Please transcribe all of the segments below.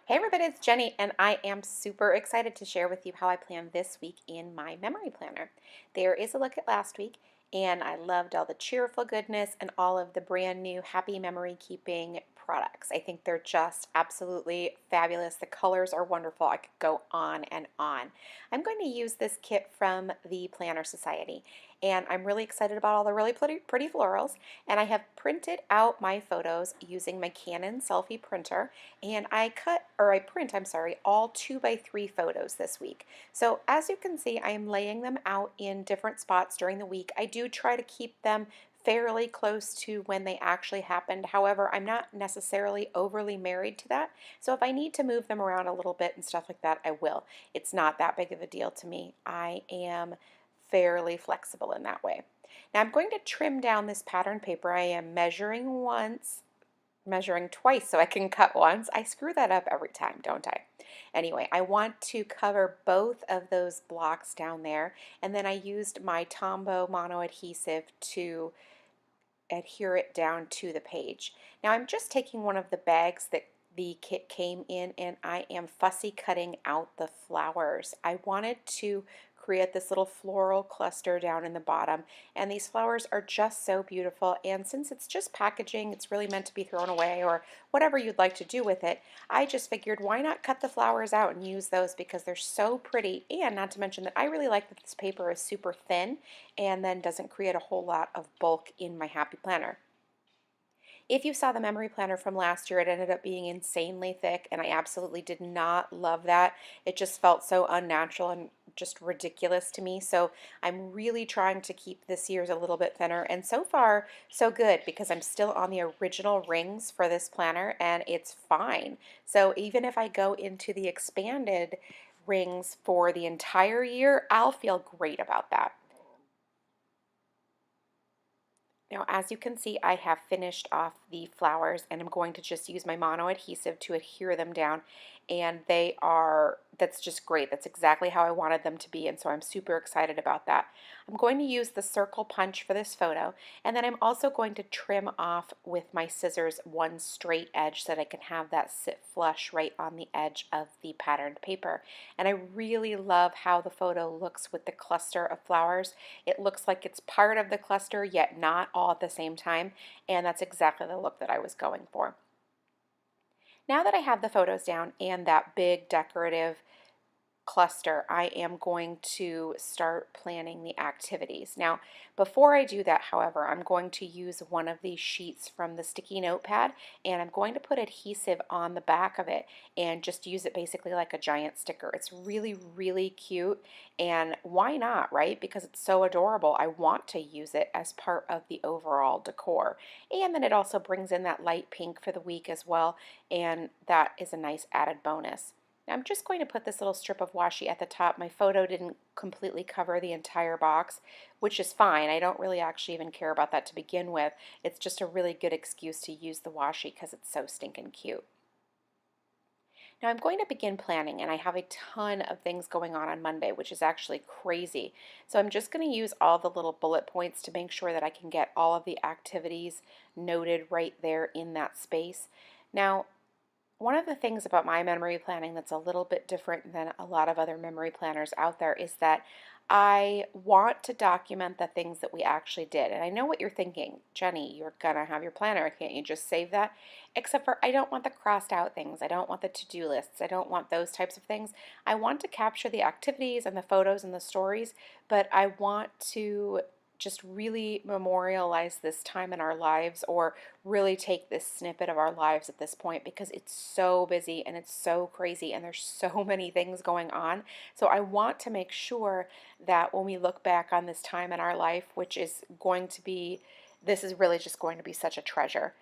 Hey everybody, it's Jenny, and I am super excited to share with you how I planned this week in my memory planner. There is a look at last week, and I loved all the cheerful goodness and all of the brand new happy memory keeping products. I think they're just absolutely fabulous. The colors are wonderful. I could go on and on. I'm going to use this kit from the Planner Society, and I'm really excited about all the really pretty florals, and I have printed out my photos using my Canon Selphy printer, and I print, I'm sorry, all 2 by 3 photos this week. So as you can see, I am laying them out in different spots during the week. I do try to keep them fairly close to when they actually happened. However, I'm not necessarily overly married to that. So if I need to move them around a little bit and stuff like that, I will. It's not that big of a deal to me. I am fairly flexible in that way. Now I'm going to trim down this pattern paper. I am measuring twice so I can cut once. I screw that up every time, don't I? Anyway, I want to cover both of those blocks down there, and then I used my Tombow mono adhesive to adhere it down to the page. Now I'm just taking one of the bags that the kit came in, and I am fussy cutting out the flowers. I wanted to create this little floral cluster down in the bottom, and these flowers are just so beautiful, and since it's just packaging, it's really meant to be thrown away or whatever you'd like to do with it. I just figured, why not cut the flowers out and use those because they're so pretty, and not to mention that I really like that this paper is super thin and then doesn't create a whole lot of bulk in my happy planner. If you saw the memory planner from last year, it ended up being insanely thick, and I absolutely did not love that. It just felt so unnatural and just ridiculous to me. So I'm really trying to keep this year's a little bit thinner, and so far, so good, because I'm still on the original rings for this planner, and it's fine. So even if I go into the expanded rings for the entire year, I'll feel great about that. Now, as you can see, I have finished off the flowers, and I'm going to just use my mono adhesive to adhere them down, and that's just great. That's exactly how I wanted them to be, and so I'm super excited about that. I'm going to use the circle punch for this photo, and then I'm also going to trim off with my scissors one straight edge so that I can have that sit flush right on the edge of the patterned paper. And I really love how the photo looks with the cluster of flowers. It looks like it's part of the cluster, yet not all at the same time, and that's exactly the look that I was going for. Now that I have the photos down and that big decorative cluster, I am going to start planning the activities. Now, before I do that, however, I'm going to use one of these sheets from the sticky notepad, and I'm going to put adhesive on the back of it and just use it basically like a giant sticker. It's really, really cute, and why not, right? Because it's so adorable. I want to use it as part of the overall decor. And then it also brings in that light pink for the week as well, and that is a nice added bonus. Now I'm just going to put this little strip of washi at the top. My photo didn't completely cover the entire box, which is fine. I don't really actually even care about that to begin with. It's just a really good excuse to use the washi because it's so stinking cute. Now I'm going to begin planning, and I have a ton of things going on Monday, which is actually crazy. So I'm just going to use all the little bullet points to make sure that I can get all of the activities noted right there in that space. Now, one of the things about my memory planning that's a little bit different than a lot of other memory planners out there is that I want to document the things that we actually did. And I know what you're thinking, Jenny, you're going to have your planner. Can't you just save that? Except for I don't want the crossed out things. I don't want the to-do lists. I don't want those types of things. I want to capture the activities and the photos and the stories, but I want to just really memorialize this time in our lives, or really take this snippet of our lives at this point, because it's so busy and it's so crazy and there's so many things going on. So I want to make sure that when we look back on this time in our life, which is going to be, this is really just going to be such a treasure.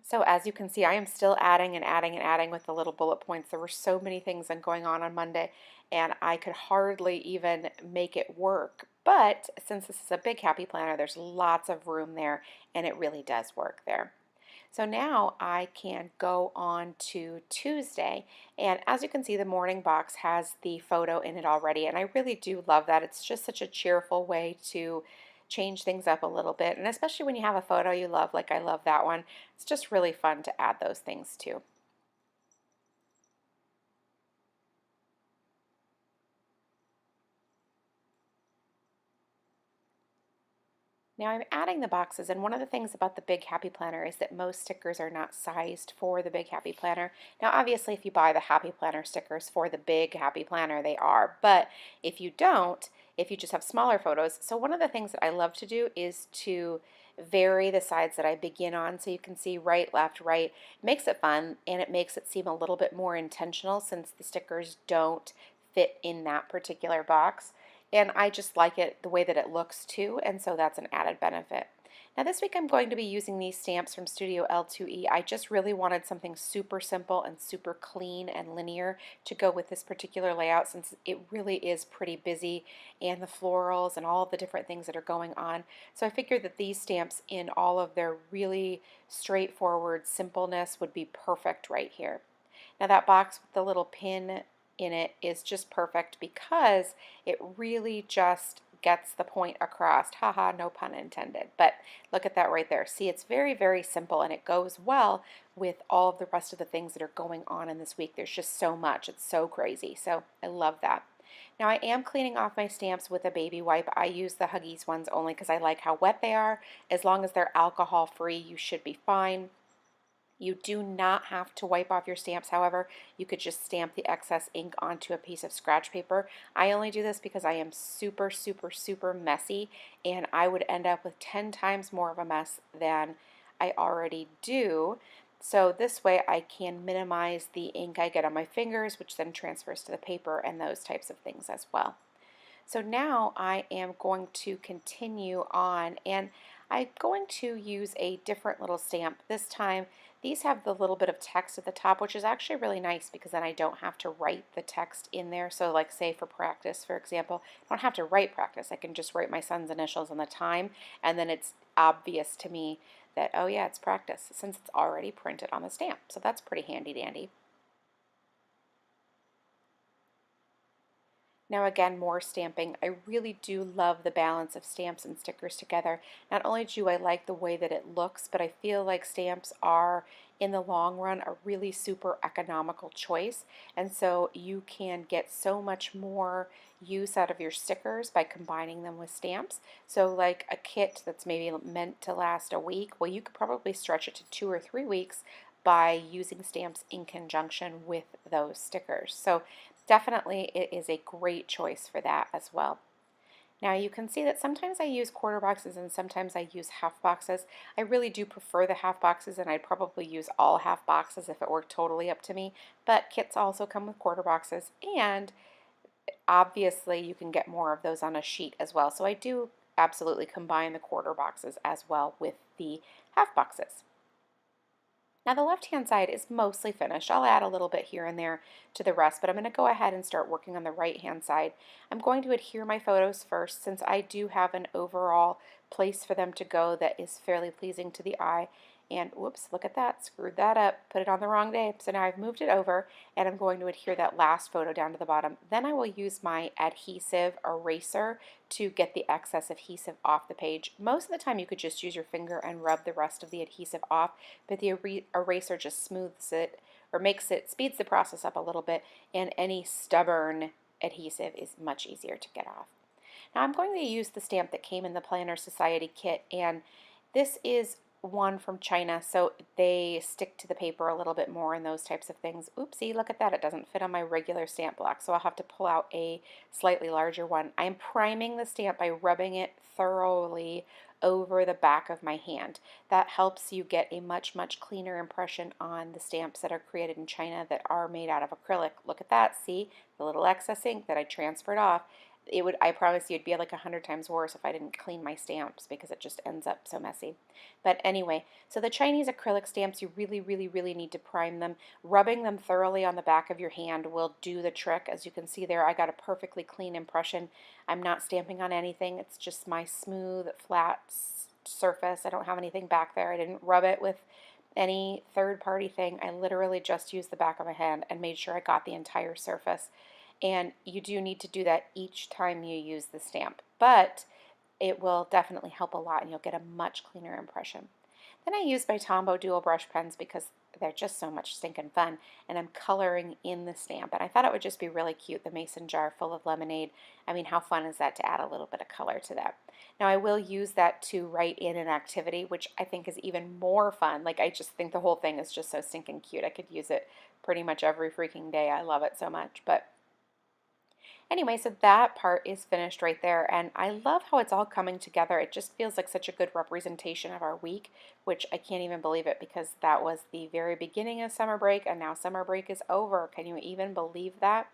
So as you can see, I am still adding and adding and adding with the little bullet points. There were so many things going on Monday, and I could hardly even make it work. But since this is a big happy planner, there's lots of room there, and it really does work there. So now I can go on to Tuesday, and as you can see, the morning box has the photo in it already, and I really do love that. It's just such a cheerful way to change things up a little bit, and especially when you have a photo you love, like I love that one, it's just really fun to add those things too. Now I'm adding the boxes, and one of the things about the Big Happy Planner is that most stickers are not sized for the Big Happy Planner. Now obviously if you buy the Happy Planner stickers for the Big Happy Planner, they are, but if you don't, if you just have smaller photos, so one of the things that I love to do is to vary the sides that I begin on so you can see right, left, right. It makes it fun and it makes it seem a little bit more intentional since the stickers don't fit in that particular box. And I just like it the way that it looks too, and so that's an added benefit. Now this week I'm going to be using these stamps from Studio L2E. I just really wanted something super simple and super clean and linear to go with this particular layout since it really is pretty busy and the florals and all of the different things that are going on. So I figured that these stamps in all of their really straightforward simpleness would be perfect right here. Now that box with the little pin in it is just perfect because it really just gets the point across. Haha, no pun intended. But look at that right there. See, it's very, very simple and it goes well with all of the rest of the things that are going on in this week. There's just so much. It's so crazy. So I love that. Now I am cleaning off my stamps with a baby wipe. I use the Huggies ones only because I like how wet they are. As long as they're alcohol free, you should be fine. You do not have to wipe off your stamps, however, you could just stamp the excess ink onto a piece of scratch paper. I only do this because I am super, super, super messy, and I would end up with 10 times more of a mess than I already do. So this way I can minimize the ink I get on my fingers, which then transfers to the paper and those types of things as well. So now I am going to continue on, and I'm going to use a different little stamp. This time these have the little bit of text at the top, which is actually really nice because then I don't have to write the text in there. So like say for practice, for example, I don't have to write practice. I can just write my son's initials and the time, and then it's obvious to me that, oh yeah, it's practice since it's already printed on the stamp. So that's pretty handy dandy. Now again, more stamping. I really do love the balance of stamps and stickers together. Not only do I like the way that it looks, but I feel like stamps are, in the long run, a really super economical choice. And so you can get so much more use out of your stickers by combining them with stamps. So like a kit that's maybe meant to last a week, well, you could probably stretch it to 2 or 3 weeks by using stamps in conjunction with those stickers. So definitely it is a great choice for that as well. Now you can see that sometimes I use quarter boxes and sometimes I use half boxes. I really do prefer the half boxes, and I'd probably use all half boxes if it were totally up to me, but kits also come with quarter boxes, and obviously you can get more of those on a sheet as well. So I do absolutely combine the quarter boxes as well with the half boxes. Now the left-hand side is mostly finished. I'll add a little bit here and there to the rest, but I'm going to go ahead and start working on the right-hand side. I'm going to adhere my photos first since I do have an overall place for them to go that is fairly pleasing to the eye. And whoops, look at that, screwed that up, put it on the wrong day. So now I've moved it over and I'm going to adhere that last photo down to the bottom. Then I will use my adhesive eraser to get the excess adhesive off the page. Most of the time you could just use your finger and rub the rest of the adhesive off, but the eraser just smooths it or speeds the process up a little bit, and any stubborn adhesive is much easier to get off. Now I'm going to use the stamp that came in the Planner Society kit, and this is one from China, so they stick to the paper a little bit more and those types of things. Oopsie, look at that, it doesn't fit on my regular stamp block, so I'll have to pull out a slightly larger one. I'm priming the stamp by rubbing it thoroughly over the back of my hand. That helps you get a much, much cleaner impression on the stamps that are created in China that are made out of acrylic. Look at that, see? The little excess ink that I transferred off. I promise you, it'd be like 100 times worse if I didn't clean my stamps because it just ends up so messy. But anyway, so the Chinese acrylic stamps, you really, really, really need to prime them. Rubbing them thoroughly on the back of your hand will do the trick. As you can see there, I got a perfectly clean impression. I'm not stamping on anything. It's just my smooth, flat surface. I don't have anything back there. I didn't rub it with any third-party thing. I literally just used the back of my hand and made sure I got the entire surface. And you do need to do that each time you use the stamp, but it will definitely help a lot and you'll get a much cleaner impression. Then I use my Tombow dual brush pens because they're just so much stinking fun. And I'm coloring in the stamp. And I thought it would just be really cute, the mason jar full of lemonade. I mean, how fun is that to add a little bit of color to that? Now, I will use that to write in an activity, which I think is even more fun. Like, I just think the whole thing is just so stinking cute. I could use it pretty much every freaking day. I love it so much. But anyway, so that part is finished right there, and I love how it's all coming together. It just feels like such a good representation of our week, which I can't even believe it because that was the very beginning of summer break, and now summer break is over. Can you even believe that?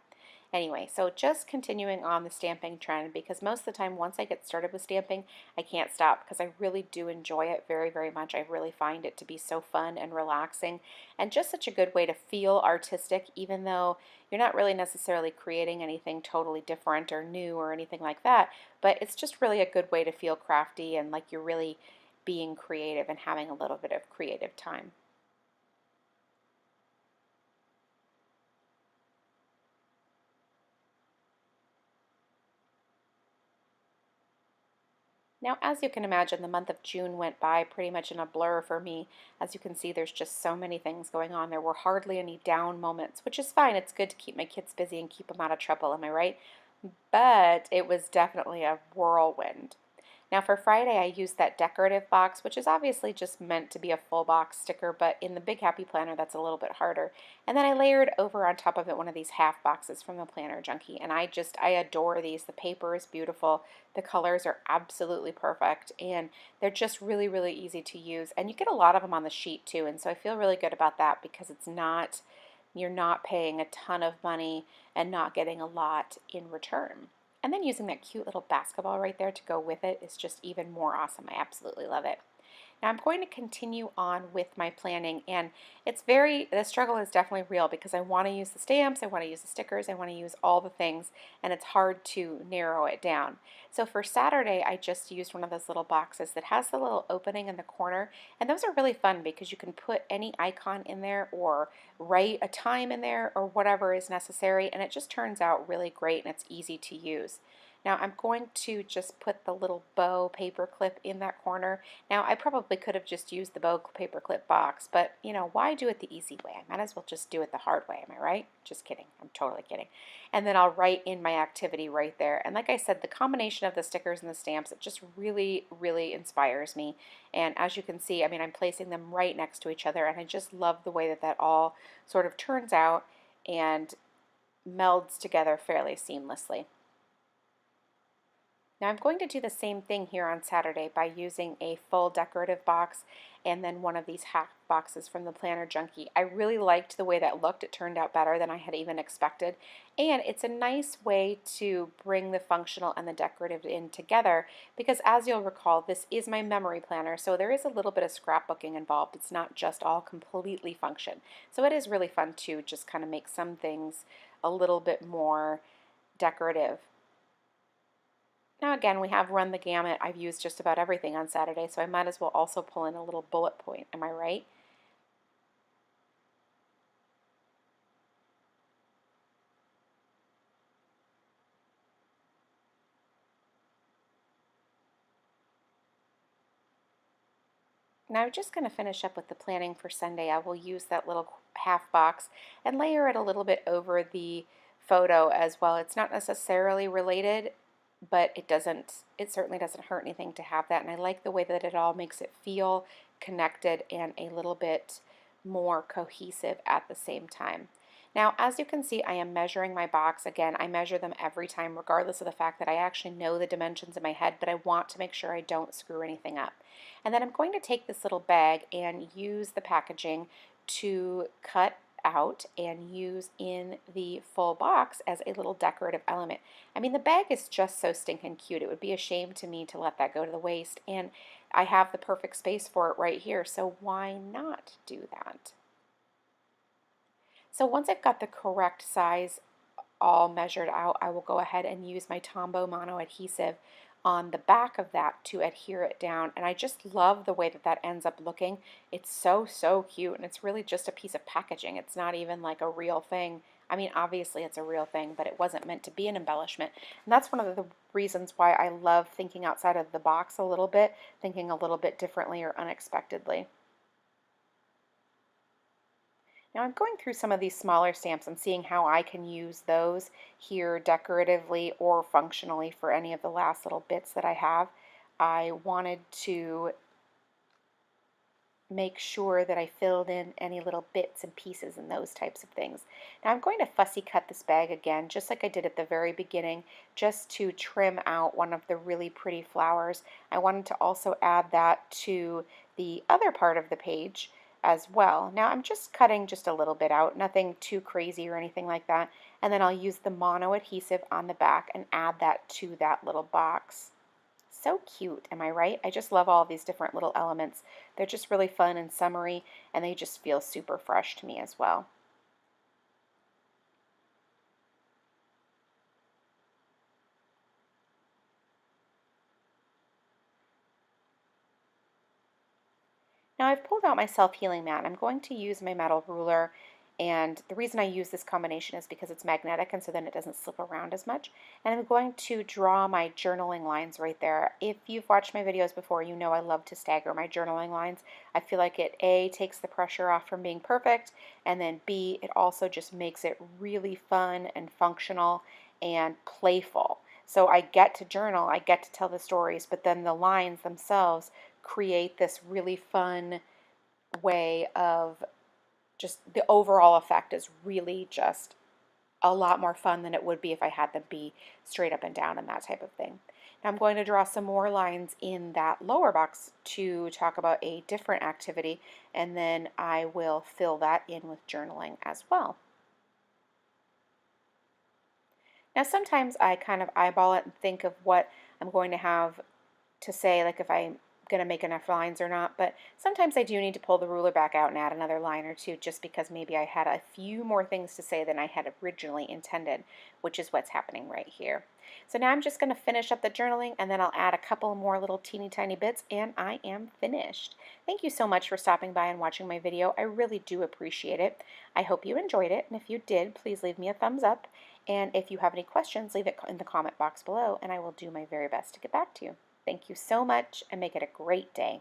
Anyway, so just continuing on the stamping trend, because most of the time once I get started with stamping, I can't stop because I really do enjoy it very, very much. I really find it to be so fun and relaxing and just such a good way to feel artistic, even though you're not really necessarily creating anything totally different or new or anything like that, but it's just really a good way to feel crafty and like you're really being creative and having a little bit of creative time. Now, as you can imagine, the month of June went by pretty much in a blur for me. As you can see, there's just so many things going on. There were hardly any down moments, which is fine. It's good to keep my kids busy and keep them out of trouble, am I right? But it was definitely a whirlwind. Now for Friday, I used that decorative box, which is obviously just meant to be a full box sticker, but in the Big Happy Planner, that's a little bit harder. And then I layered over on top of it one of these half boxes from the Planner Junkie, and I adore these. The paper is beautiful, the colors are absolutely perfect, and they're just really, really easy to use. And you get a lot of them on the sheet too, and so I feel really good about that because you're not paying a ton of money and not getting a lot in return. And then using that cute little basketball right there to go with it is just even more awesome. I absolutely love it. Now I'm going to continue on with my planning, and the struggle is definitely real because I want to use the stamps, I want to use the stickers, I want to use all the things, and it's hard to narrow it down. So for Saturday, I just used one of those little boxes that has the little opening in the corner, and those are really fun because you can put any icon in there or write a time in there or whatever is necessary, and it just turns out really great and it's easy to use. Now I'm going to just put the little bow paper clip in that corner. Now I probably could have just used the bow paper clip box, but you know, why do it the easy way? I might as well just do it the hard way, am I right? Just kidding, I'm totally kidding. And then I'll write in my activity right there. And like I said, the combination of the stickers and the stamps, it just really, really inspires me. And as you can see, I mean, I'm placing them right next to each other, and I just love the way that that all sort of turns out and melds together fairly seamlessly. Now I'm going to do the same thing here on Saturday by using a full decorative box and then one of these half boxes from the Planner Junkie. I really liked the way that looked. It turned out better than I had even expected. And it's a nice way to bring the functional and the decorative in together because as you'll recall, this is my memory planner, so there is a little bit of scrapbooking involved. It's not just all completely function. So it is really fun to just kind of make some things a little bit more decorative. Now again, we have run the gamut. I've used just about everything on Saturday, so I might as well also pull in a little bullet point. Am I right? Now I'm just going to finish up with the planning for Sunday. I will use that little half box and layer it a little bit over the photo as well. It's not necessarily related, but it certainly doesn't hurt anything to have that. And I like the way that it all makes it feel connected and a little bit more cohesive at the same time. Now, as you can see, I am measuring my box. Again, I measure them every time, regardless of the fact that I actually know the dimensions in my head, but I want to make sure I don't screw anything up. And then I'm going to take this little bag and use the packaging to cut out and use in the full box as a little decorative element. I mean, the bag is just so stinking cute. It would be a shame to me to let that go to the waste, and I have the perfect space for it right here, so why not do that? So once I've got the correct size all measured out, I will go ahead and use my Tombow mono adhesive on the back of that to adhere it down, and I just love the way that that ends up looking. It's so, so cute, and it's really just a piece of packaging. It's not even like a real thing. I mean, obviously it's a real thing, but it wasn't meant to be an embellishment. And that's one of the reasons why I love thinking outside of the box a little bit, thinking a little bit differently or unexpectedly. Now I'm going through some of these smaller stamps and seeing how I can use those here decoratively or functionally for any of the last little bits that I have. I wanted to make sure that I filled in any little bits and pieces and those types of things. Now I'm going to fussy cut this bag again, just like I did at the very beginning, just to trim out one of the really pretty flowers. I wanted to also add that to the other part of the page as well. Now I'm just cutting just a little bit out, nothing too crazy or anything like that, and then I'll use the mono adhesive on the back and add that to that little box. So cute, am I right? I just love all these different little elements. They're just really fun and summery, and they just feel super fresh to me as well. Now I've pulled out my self-healing mat. I'm going to use my metal ruler, and the reason I use this combination is because it's magnetic and so then it doesn't slip around as much. And I'm going to draw my journaling lines right there. If you've watched my videos before, you know I love to stagger my journaling lines. I feel like it A, takes the pressure off from being perfect, and then B, it also just makes it really fun and functional and playful. So I get to journal, I get to tell the stories, but then the lines themselves create this really fun way of just the overall effect is really just a lot more fun than it would be if I had them be straight up and down and that type of thing. Now I'm going to draw some more lines in that lower box to talk about a different activity, and then I will fill that in with journaling as well. Now sometimes I kind of eyeball it and think of what I'm going to have to say, like if I'm going to make enough lines or not, but sometimes I do need to pull the ruler back out and add another line or two just because maybe I had a few more things to say than I had originally intended, which is what's happening right here. So now I'm just going to finish up the journaling, and then I'll add a couple more little teeny tiny bits, and I am finished. Thank you so much for stopping by and watching my video. I really do appreciate it. I hope you enjoyed it, and if you did, please leave me a thumbs up. And if you have any questions, leave it in the comment box below, and I will do my very best to get back to you. Thank you so much, and make it a great day.